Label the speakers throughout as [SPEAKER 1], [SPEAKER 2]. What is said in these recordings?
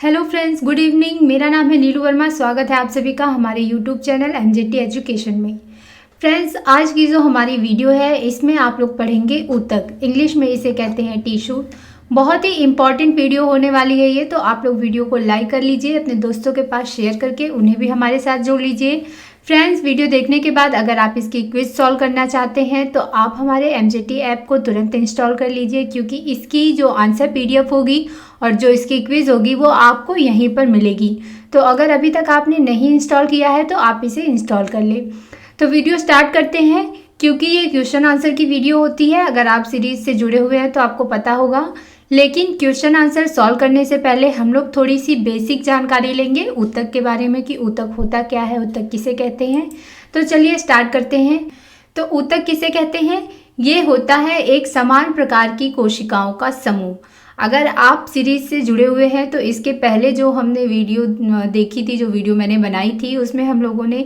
[SPEAKER 1] Hello friends, good evening. मेरा नाम है नीलू वर्मा। स्वागत है आप सभी का हमारे यूट्यूब चैनल एनजेटी एजुकेशन में। फ्रेंड्स, आज की जो हमारी वीडियो है इसमें आप लोग पढ़ेंगे ऊतक। इंग्लिश में इसे कहते हैं टिश्यू। बहुत ही इंपॉर्टेंट वीडियो होने वाली है ये, तो आप लोग वीडियो को लाइक कर लीजिए, अपने दोस्तों के पास शेयर करके उन्हें भी हमारे साथ जोड़ लीजिए। फ्रेंड्स, वीडियो देखने के बाद अगर आप इसकी क्विज सॉल्व करना चाहते हैं तो आप हमारे एमजेटी ऐप को तुरंत इंस्टॉल कर लीजिए, क्योंकि इसकी जो आंसर पीडीएफ होगी और जो इसकी क्विज होगी वो आपको यहीं पर मिलेगी। तो अगर अभी तक आपने नहीं इंस्टॉल किया है तो आप इसे इंस्टॉल कर लें। तो वीडियो स्टार्ट करते हैं। क्योंकि ये क्वेश्चन आंसर की वीडियो होती है, अगर आप सीरीज से जुड़े हुए हैं तो आपको पता होगा, लेकिन क्वेश्चन आंसर सॉल्व करने से पहले हम लोग थोड़ी सी बेसिक जानकारी लेंगे ऊतक के बारे में कि ऊतक होता क्या है, ऊतक किसे कहते हैं। तो चलिए स्टार्ट करते हैं। तो ऊतक किसे कहते हैं? ये होता है एक समान प्रकार की कोशिकाओं का समूह। अगर आप सीरीज से जुड़े हुए हैं तो इसके पहले जो हमने वीडियो देखी थी, जो वीडियो मैंने बनाई थी, उसमें हम लोगों ने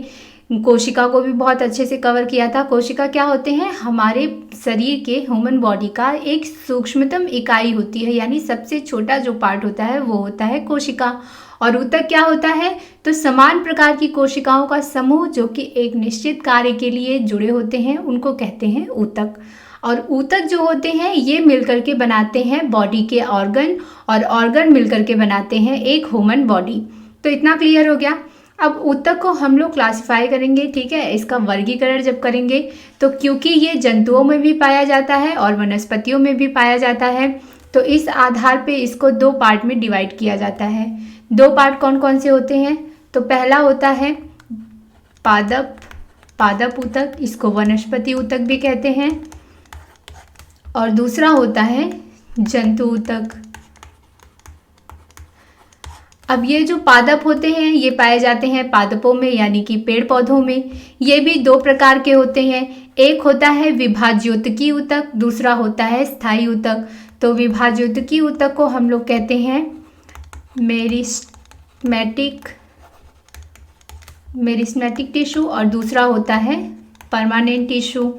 [SPEAKER 1] कोशिका को भी बहुत अच्छे से कवर किया था। कोशिका क्या होते हैं? हमारे शरीर के ह्यूमन बॉडी का एक सूक्ष्मतम इकाई होती है, यानी सबसे छोटा जो पार्ट होता है वो होता है कोशिका। और ऊतक क्या होता है? तो समान प्रकार की कोशिकाओं का समूह जो कि एक निश्चित कार्य के लिए जुड़े होते हैं, उनको कहते हैं ऊतक। और ऊतक जो होते हैं ये मिलकर के बनाते हैं बॉडी के ऑर्गन, और ऑर्गन मिलकर के बनाते हैं एक ह्यूमन बॉडी। तो इतना क्लियर हो गया। अब ऊतक को हम लोग क्लासिफाई करेंगे, ठीक है। इसका वर्गीकरण जब करेंगे तो क्योंकि ये जंतुओं में भी पाया जाता है और वनस्पतियों में भी पाया जाता है, तो इस आधार पे इसको दो पार्ट में डिवाइड किया जाता है। दो पार्ट कौन कौन से होते हैं? तो पहला होता है पादप ऊतक, इसको वनस्पति ऊतक भी कहते हैं। और दूसरा होता है जंतु ऊतक। अब ये जो पादप होते हैं ये पाए जाते हैं पादपों में, यानी कि पेड़ पौधों में। ये भी दो प्रकार के होते हैं। एक होता है विभाज्योतकी ऊतक, दूसरा होता है स्थायी ऊतक। तो विभाज्योतकी ऊतक को हम लोग कहते हैं मेरिस्टेमेटिक टिश्यू, और दूसरा होता है परमानेंट टिश्यू।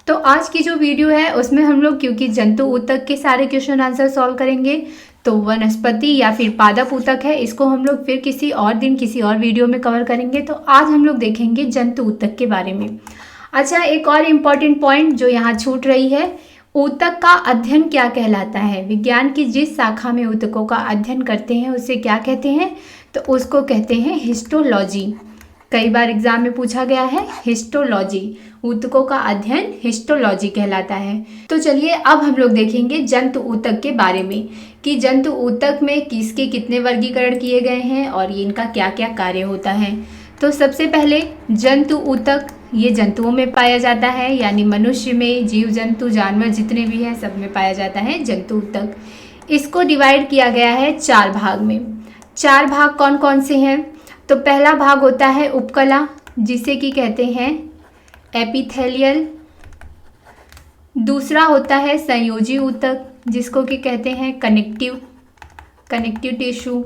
[SPEAKER 1] तो आज की जो वीडियो है उसमें हम लोग क्योंकि जंतु ऊतक के सारे क्वेश्चन आंसर सॉल्व करेंगे, तो वनस्पति या फिर पादप ऊतक है इसको हम लोग फिर किसी और दिन किसी और वीडियो में कवर करेंगे। तो आज हम लोग देखेंगे जंतु ऊतक के बारे में। अच्छा, एक और इम्पॉर्टेंट पॉइंट जो यहाँ छूट रही है, ऊतक का अध्ययन क्या कहलाता है? विज्ञान की जिस शाखा में ऊतकों का अध्ययन करते हैं उसे क्या कहते हैं? तो उसको कहते हैं हिस्टोलॉजी। कई बार एग्जाम में पूछा गया है हिस्टोलॉजी, ऊतकों का अध्ययन हिस्टोलॉजी कहलाता है। तो चलिए अब हम लोग देखेंगे जंतु ऊतक के बारे में कि जंतु ऊतक में किसके कितने वर्गीकरण किए गए हैं और इनका क्या क्या कार्य होता है। तो सबसे पहले जंतु ऊतक, ये जंतुओं में पाया जाता है, यानी मनुष्य में, जीव जंतु जानवर जितने भी हैं सब में पाया जाता है जंतु ऊतक। इसको डिवाइड किया गया है चार भाग में। चार भाग कौन कौन से हैं? तो पहला भाग होता है उपकला, जिसे कि कहते हैं एपिथेलियल। दूसरा होता है संयोजी ऊतक, जिसको कि कहते हैं कनेक्टिव टिश्यू।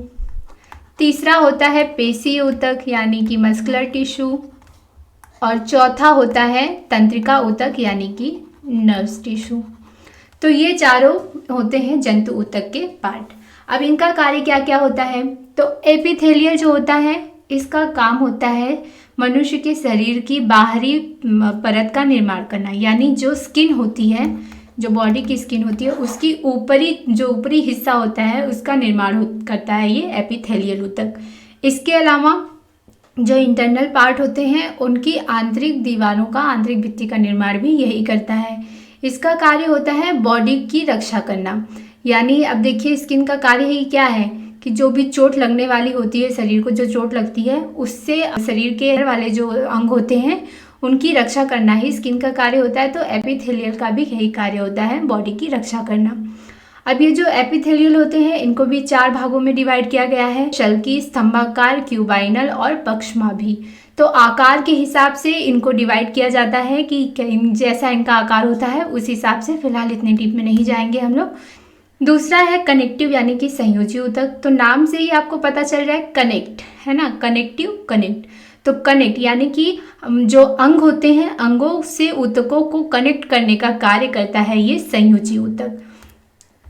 [SPEAKER 1] तीसरा होता है पेशी ऊतक, यानी कि मस्कुलर टिश्यू। और चौथा होता है तंत्रिका ऊतक, यानी कि नर्व्स टिश्यू। तो ये चारों होते हैं जंतु ऊतक के पार्ट। अब इनका कार्य क्या क्या होता है? तो एपिथेलियल जो होता है इसका काम होता है मनुष्य के शरीर की बाहरी परत का निर्माण करना, यानी जो स्किन होती है, जो बॉडी की स्किन होती है उसकी ऊपरी हिस्सा होता है उसका निर्माण करता है ये एपिथेलियल ऊतक। इसके अलावा जो इंटरनल पार्ट होते हैं उनकी आंतरिक दीवारों का, आंतरिक भित्ति का निर्माण भी यही करता है। इसका कार्य होता है बॉडी की रक्षा करना, यानी अब देखिए स्किन का कार्य ही क्या है कि जो भी चोट लगने वाली होती है, शरीर को जो चोट लगती है उससे शरीर के वाले जो अंग होते हैं उनकी रक्षा करना ही स्किन का कार्य होता है। तो एपिथेलियल का भी यही कार्य होता है, बॉडी की रक्षा करना। अब ये जो एपिथेलियल होते हैं इनको भी चार भागों में डिवाइड किया गया है, शल्की, स्तंभाकार, क्यूबाइनल और पक्षमाभी। तो आकार के हिसाब से इनको डिवाइड किया जाता है कि जैसा इनका आकार होता है उस हिसाब से। फिलहाल इतने डीप में नहीं जाएंगे हम लोग। दूसरा है कनेक्टिव, यानी कि संयोजी ऊतक। तो नाम से ही आपको पता चल रहा है कनेक्ट, है ना, कनेक्टिव, कनेक्ट। तो कनेक्ट यानी कि जो अंग होते हैं अंगों से ऊतकों को कनेक्ट करने का कार्य करता है ये संयोजी ऊतक।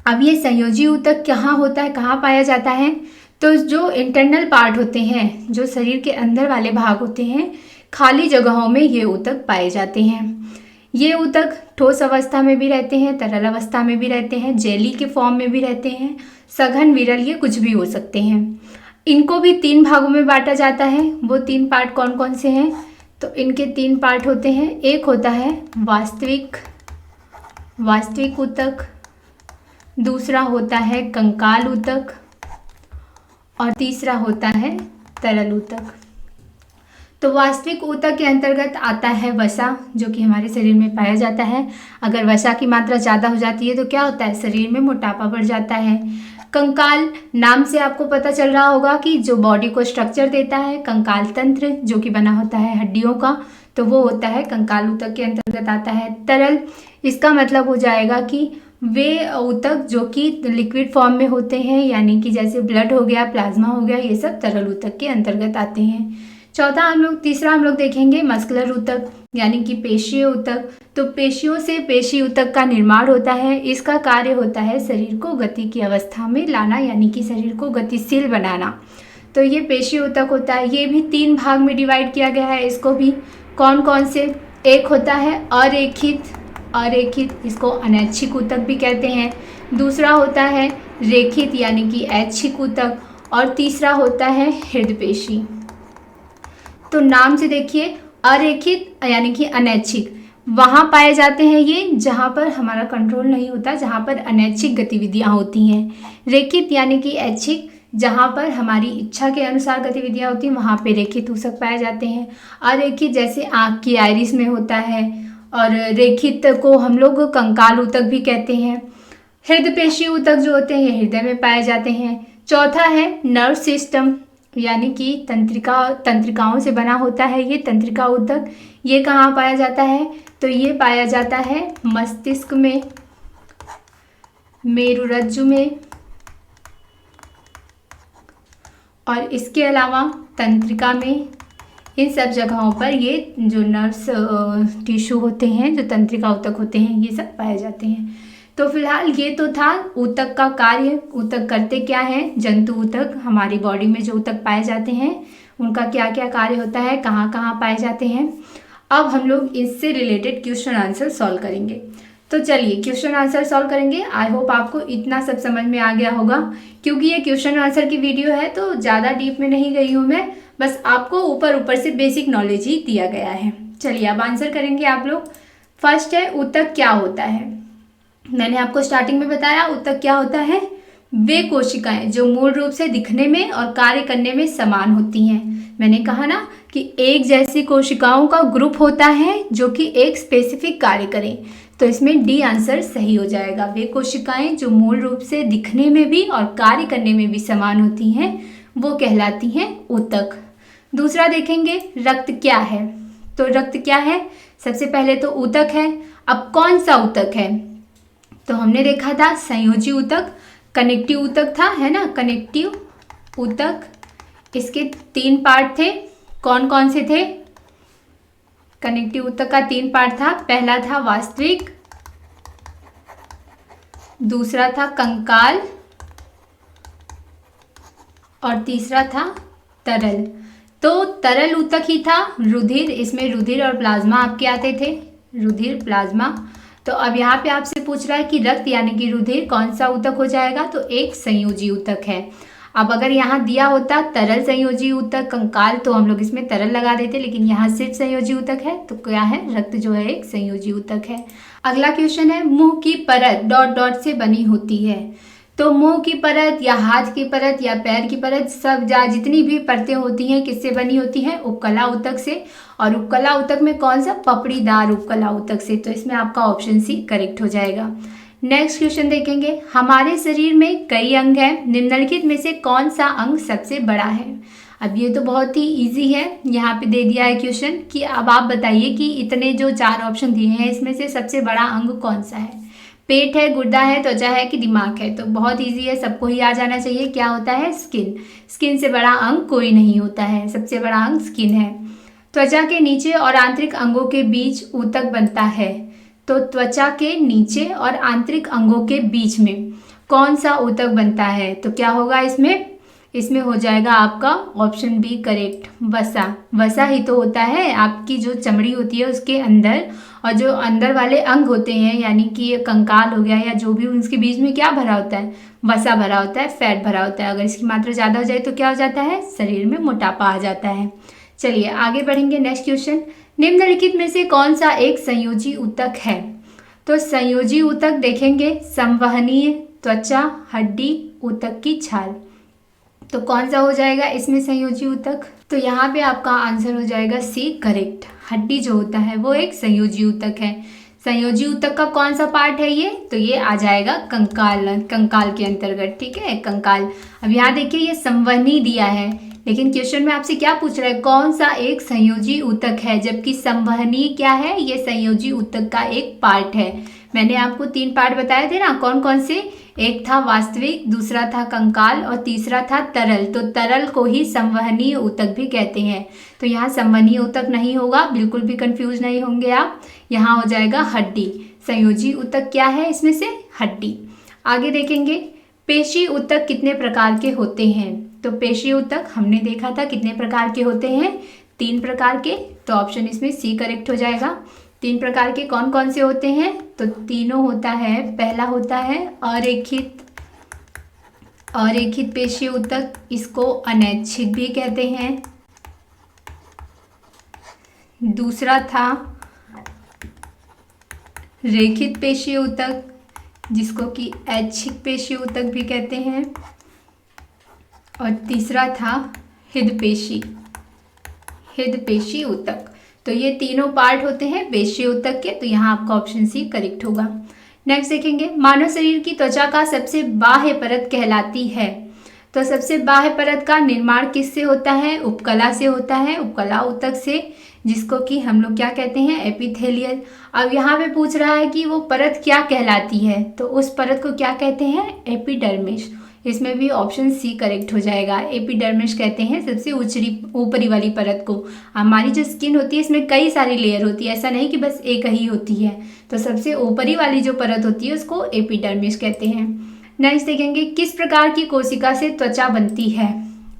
[SPEAKER 1] अब ये संयोजी ऊतक कहाँ होता है, कहाँ पाया जाता है? तो जो इंटरनल पार्ट होते हैं, जो शरीर के अंदर वाले भाग होते हैं, खाली जगहों में ये ऊतक पाए जाते हैं। ये ऊतक ठोस अवस्था में भी रहते हैं, तरल अवस्था में भी रहते हैं, जेली के फॉर्म में भी रहते हैं, सघन, विरल, ये कुछ भी हो सकते हैं। इनको भी 3 भागों में बांटा जाता है। वो 3 पार्ट कौन कौन से हैं? तो इनके 3 पार्ट होते हैं। एक होता है वास्तविक ऊतक, दूसरा होता है कंकाल ऊतक और तीसरा होता है तरल ऊतक। तो वास्तविक ऊतक के अंतर्गत आता है वसा, जो कि हमारे शरीर में पाया जाता है। अगर वसा की मात्रा ज़्यादा हो जाती है तो क्या होता है? शरीर में मोटापा बढ़ जाता है। कंकाल, नाम से आपको पता चल रहा होगा कि जो बॉडी को स्ट्रक्चर देता है, कंकाल तंत्र जो कि बना होता है हड्डियों का, तो वो होता है कंकाल ऊतक के अंतर्गत आता है। तरल, इसका मतलब हो जाएगा कि वे ऊतक जो कि लिक्विड फॉर्म में होते हैं, यानी कि जैसे ब्लड हो गया, प्लाज्मा हो गया, ये सब तरल ऊतक के अंतर्गत आते हैं। तीसरा हम लोग देखेंगे मस्कुलर ऊतक, यानी कि पेशीय ऊतक। तो पेशियों से पेशी ऊतक का निर्माण होता है। इसका कार्य होता है शरीर को गति की अवस्था में लाना, यानी कि शरीर को गतिशील बनाना। तो ये पेशी ऊतक होता है। ये भी 3 भाग में डिवाइड किया गया है। इसको भी कौन कौन से? एक होता है अरेखित, इसको अनैच्छिक ऊतक भी कहते हैं। दूसरा होता है रेखित, यानी कि ऐच्छिक ऊतक, और तीसरा होता है हृदपेशी। तो नाम से देखिए, अरेखित यानी कि अनैच्छिक, वहाँ पाए जाते हैं ये जहाँ पर हमारा कंट्रोल नहीं होता, जहाँ पर अनैच्छिक गतिविधियाँ होती हैं। रेखित यानी कि ऐच्छिक, जहाँ पर हमारी इच्छा के अनुसार गतिविधियाँ होती हैं, वहाँ पे रेखित ऊतक पाए जाते हैं। अरेखित जैसे आँख की आइरिस में होता है, और रेखित को हम लोग कंकाल ऊतक भी कहते हैं। हृदपेशी ऊतक जो होते हैं ये हृदय में पाए जाते हैं। चौथा है नर्व सिस्टम, यानी कि तंत्रिकाओं से बना होता है ये तंत्रिका ऊतक। ये कहाँ पाया जाता है? तो ये पाया जाता है मस्तिष्क में, मेरुरज्जु में, और इसके अलावा तंत्रिका में। इन सब जगहों पर ये जो नर्व्स टिश्यू होते हैं, जो तंत्रिका ऊतक होते हैं, ये सब पाए जाते हैं। तो फिलहाल ये तो था ऊतक का कार्य। ऊतक करते क्या हैं? जंतु ऊतक, हमारी बॉडी में जो ऊतक पाए जाते हैं उनका क्या क्या कार्य होता है, कहाँ कहाँ पाए जाते हैं। अब हम लोग इससे रिलेटेड क्वेश्चन आंसर सॉल्व करेंगे। तो चलिए क्वेश्चन आंसर सॉल्व करेंगे। आई होप आपको इतना सब समझ में आ गया होगा, क्योंकि ये क्वेश्चन आंसर की वीडियो है तो ज़्यादा डीप में नहीं गई हूँ मैं, बस आपको ऊपर ऊपर से बेसिक नॉलेज ही दिया गया है। चलिए अब आंसर करेंगे आप लोग। फर्स्ट है ऊतक क्या होता है। मैंने आपको स्टार्टिंग में बताया ऊतक क्या होता है। वे कोशिकाएं जो मूल रूप से दिखने में और कार्य करने में समान होती हैं। मैंने कहा ना कि एक जैसी कोशिकाओं का ग्रुप होता है जो कि एक स्पेसिफिक कार्य करें, तो इसमें डी आंसर सही हो जाएगा। वे कोशिकाएं जो मूल रूप से दिखने में भी और कार्य करने में भी समान होती हैं, वो कहलाती हैं ऊतक। दूसरा देखेंगे रक्त क्या है। तो रक्त क्या है? सबसे पहले तो ऊतक है। अब कौन सा ऊतक है? तो हमने देखा था संयोजी ऊतक, कनेक्टिव ऊतक था, है ना, कनेक्टिव ऊतक। इसके 3 पार्ट थे। कौन कौन से थे? कनेक्टिव ऊतक का 3 पार्ट था। पहला था वास्तविक, दूसरा था कंकाल, और तीसरा था तरल। तो तरल ऊतक ही था रुधिर। इसमें रुधिर और प्लाज्मा आपके आते थे, रुधिर प्लाज्मा। तो अब यहाँ पे आपसे पूछ रहा है कि रक्त यानी कि रुधिर कौन सा ऊतक हो जाएगा? तो एक संयोजी ऊतक है। अब अगर यहाँ दिया होता तरल संयोजी ऊतक कंकाल, तो हम लोग इसमें तरल लगा देते, लेकिन यहाँ सिर्फ संयोजी ऊतक है, तो क्या है? रक्त जो है एक संयोजी ऊतक है। अगला क्वेश्चन है मुंह की परत डॉट डॉट से बनी होती है। तो मुंह की परत या हाथ की परत या पैर की परत, सब जितनी भी परतें होती हैं किससे बनी होती हैं? उपकला ऊतक से। और उपकला ऊतक में कौन सा? पपड़ीदार उपकला ऊतक से। तो इसमें आपका ऑप्शन सी करेक्ट हो जाएगा। नेक्स्ट क्वेश्चन देखेंगे। हमारे शरीर में कई अंग हैं, निम्नलिखित में से कौन सा अंग सबसे बड़ा है? अब ये तो बहुत ही इजी है, यहाँ पे दे दिया है क्वेश्चन कि अब आप बताइए कि इतने जो 4 ऑप्शन दिए हैं इसमें से सबसे बड़ा अंग कौन सा है? पेट है, गुर्दा है, त्वचा है कि दिमाग है? तो बहुत इजी है, सबको ही आ जाना चाहिए। क्या होता है? स्किन। स्किन से बड़ा अंग कोई नहीं होता है, सबसे बड़ा अंग स्किन है। त्वचा के नीचे और आंतरिक अंगों के बीच ऊतक बनता है। तो त्वचा के नीचे और आंतरिक अंगों के बीच में कौन सा ऊतक बनता है? तो क्या होगा इसमें हो जाएगा आपका ऑप्शन बी करेक्ट, वसा। वसा ही तो होता है आपकी जो चमड़ी होती है उसके अंदर, और जो अंदर वाले अंग होते हैं यानी कि ये कंकाल हो गया या जो भी, उसके बीच में क्या भरा होता है? वसा भरा होता है, फैट भरा होता है। अगर इसकी मात्रा ज़्यादा हो जाए तो क्या हो जाता है? शरीर में मोटापा आ जाता है। चलिए आगे बढ़ेंगे। नेक्स्ट क्वेश्चन, निम्नलिखित में से कौन सा एक संयोजी ऊतक है? तो संयोजी ऊतक देखेंगे, संवहनीय, त्वचा, हड्डी, ऊतक की छाल। तो कौन सा हो जाएगा इसमें संयोजी ऊतक? तो यहाँ पे आपका आंसर हो जाएगा सी करेक्ट। हड्डी जो होता है वो एक संयोजी ऊतक है। संयोजी ऊतक का कौन सा पार्ट है ये? तो ये आ जाएगा कंकाल, कंकाल के अंतर्गत, ठीक है, कंकाल। अब यहाँ देखिए ये संवहनी दिया है, लेकिन क्वेश्चन में आपसे क्या पूछ रहा है? कौन सा एक संयोजी ऊतक है, जबकि संवहनी क्या है? ये संयोजी ऊतक का एक पार्ट है। मैंने आपको 3 पार्ट बताए थे ना, कौन कौन से? एक था वास्तविक, दूसरा था कंकाल और तीसरा था तरल। तो तरल को ही संवहनीय ऊतक भी कहते हैं। तो यहाँ संवहनीय ऊतक नहीं होगा, बिल्कुल भी कंफ्यूज नहीं होंगे आप। यहाँ हो जाएगा हड्डी। संयोजी ऊतक क्या है इसमें से? हड्डी। आगे देखेंगे, पेशी ऊतक कितने प्रकार के होते हैं? तो पेशी ऊतक हमने देखा था कितने प्रकार के होते हैं? 3 प्रकार के। तो ऑप्शन इसमें सी करेक्ट हो जाएगा। 3 प्रकार के कौन कौन से होते हैं? तो तीनों होता है। पहला होता है अरेखित पेशी ऊतक, इसको अनैच्छिक भी कहते हैं। दूसरा था रेखित पेशी ऊतक, जिसको कि ऐच्छिक पेशी ऊतक भी कहते हैं। और तीसरा था हृदपेशी ऊतक। तो ये तीनों पार्ट होते हैं पेशी ऊतक के। तो यहाँ आपका ऑप्शन सी करेक्ट होगा। नेक्स्ट देखेंगे, मानव शरीर की त्वचा का सबसे बाह्य परत कहलाती है। तो सबसे बाह्य परत का निर्माण किससे होता है? उपकला से होता है, उपकला ऊतक से, जिसको कि हम लोग क्या कहते हैं? एपिथेलियल। अब यहाँ पे पूछ रहा है कि वो परत क्या कहलाती है, तो उस परत को क्या कहते हैं? एपिडर्मिस। इसमें भी ऑप्शन सी करेक्ट हो जाएगा। एपिडर्मिस कहते हैं सबसे ऊपरी वाली परत को। हमारी जो स्किन होती है इसमें कई सारी लेयर होती है, ऐसा नहीं कि बस एक ही होती है। तो सबसे ऊपरी वाली जो परत होती है उसको एपिडर्मिस कहते हैं। नेक्स्ट देखेंगे, किस प्रकार की कोशिका से त्वचा बनती है?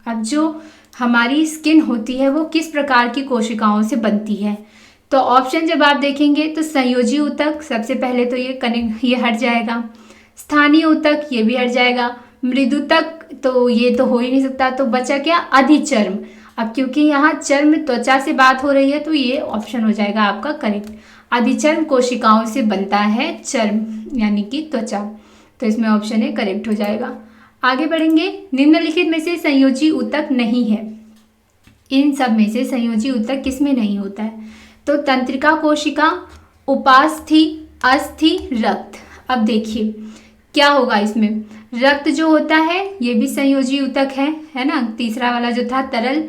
[SPEAKER 1] अब जो हमारी स्किन होती है वो किस प्रकार की कोशिकाओं से बनती है? तो ऑप्शन जब आप देखेंगे तो संयोजी ऊतक सबसे पहले तो ये हट जाएगा। स्थानीय ऊतक ये भी हट जाएगा। मृदुतक तो ये तो हो ही नहीं सकता। तो बचा क्या? अधिचर्म। अब क्योंकि यहाँ चर्म त्वचा से बात हो रही है तो ये ऑप्शन हो जाएगा आपका करेक्ट। अधिचर्म कोशिकाओं से बनता है चर्म यानी कि त्वचा। तो इसमें ऑप्शन ए करेक्ट हो जाएगा। आगे बढ़ेंगे, निम्नलिखित में से संयोजी ऊतक नहीं है। इन सब में से संयोजी ऊतक किसमें नहीं होता है? तो तंत्रिका कोशिका, उपास्थि, अस्थि, रक्त। अब देखिए क्या होगा इसमें? रक्त जो होता है ये भी संयोजी ऊतक है ना। तीसरा वाला जो था तरल।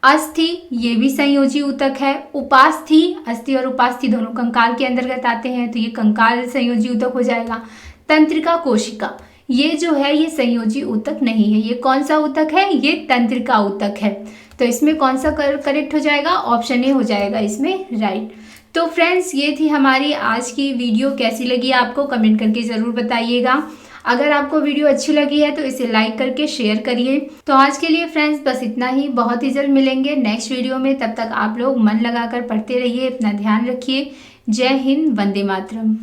[SPEAKER 1] अस्थि ये भी संयोजी ऊतक है। उपास्थि, अस्थि और उपास्थि दोनों कंकाल के अंतर्गत आते हैं, तो ये कंकाल संयोजी ऊतक हो जाएगा। तंत्रिका कोशिका ये जो है ये संयोजी ऊतक नहीं है। ये कौन सा ऊतक है? ये तंत्रिका ऊतक है। तो इसमें कौन सा करेक्ट हो जाएगा? ऑप्शन ए हो जाएगा इसमें राइट। तो फ्रेंड्स ये थी हमारी आज की वीडियो। कैसी लगी आपको कमेंट करके ज़रूर बताइएगा। अगर आपको वीडियो अच्छी लगी है तो इसे लाइक करके शेयर करिए। तो आज के लिए फ्रेंड्स बस इतना ही। बहुत ही जल्द मिलेंगे नेक्स्ट वीडियो में। तब तक आप लोग मन लगाकर पढ़ते रहिए, अपना ध्यान रखिए। जय हिंद, वंदे मातरम।